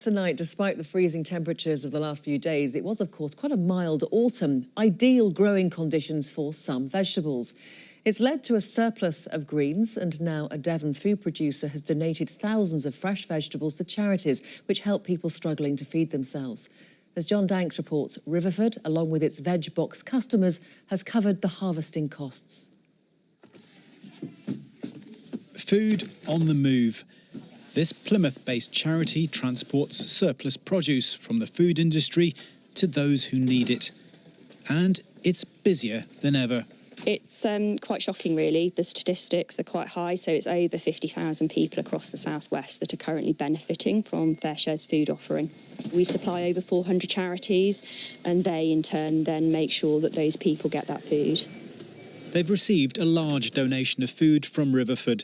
Tonight, despite the freezing temperatures of the last few days, it was, of course, quite a mild autumn, ideal growing conditions for some vegetables. It's led to a surplus of greens, and now a Devon food producer has donated thousands of fresh vegetables to charities which help people struggling to feed themselves. As John Danks reports, Riverford, along with its veg box customers, has covered the harvesting costs. Food on the move. This Plymouth-based charity transports surplus produce from the food industry to those who need it. And it's busier than ever. It's quite shocking, really. The statistics are quite high, so it's over 50,000 people across the southwest that are currently benefiting from Fareshare's food offering. We supply over 400 charities, and they in turn then make sure that those people get that food. They've received a large donation of food from Riverford.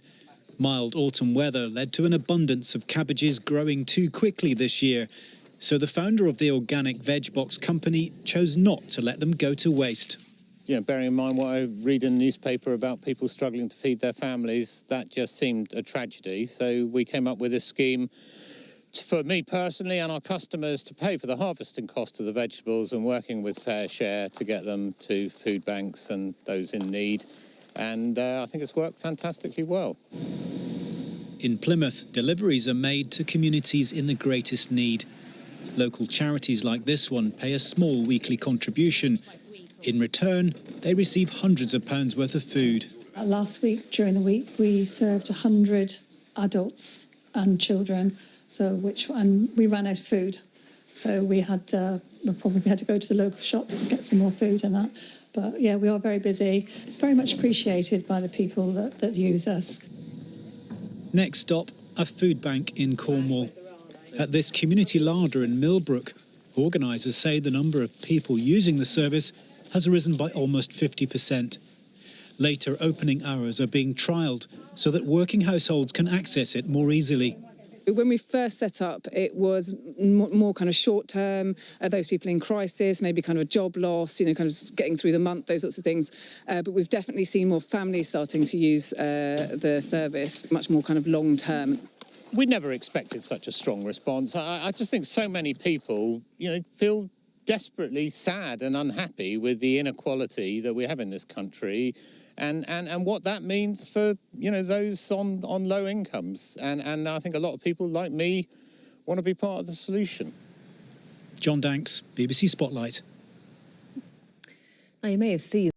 Mild autumn weather led to an abundance of cabbages growing too quickly this year, so the founder of the Orgnic veg box company chose not to let them go to waste. Bearing in mind what I read in the newspaper about people struggling to feed their families, that just seemed a tragedy. So we came up with a scheme for me personally and our customers to pay for the harvesting cost of the vegetables, and working with Fareshare to get them to food banks and those in need. And I think it's worked fantastically well. In Plymouth, deliveries are made to communities in the greatest need. Local charities like this one pay a small weekly contribution. In return, they receive hundreds of pounds worth of food. Last week, during the week, we served 100 adults and children, and we ran out of food. So we probably had to go to the local shops and get some more food and that. But yeah, we are very busy. It's very much appreciated by the people that use us. Next stop, a food bank in Cornwall. At this community larder in Millbrook, organisers say the number of people using the service has risen by almost 50%. Later opening hours are being trialled so that working households can access it more easily. When we first set up, it was more kind of short-term, those people in crisis, maybe kind of a job loss, kind of getting through the month, those sorts of things. But we've definitely seen more families starting to use the service, much more kind of long-term. We never expected such a strong response. I just think so many people, feel desperately sad and unhappy with the inequality that we have in this country. And what that means for, those on low incomes. And I think a lot of people like me want to be part of the solution. John Danks, BBC Spotlight. Now, you may have seen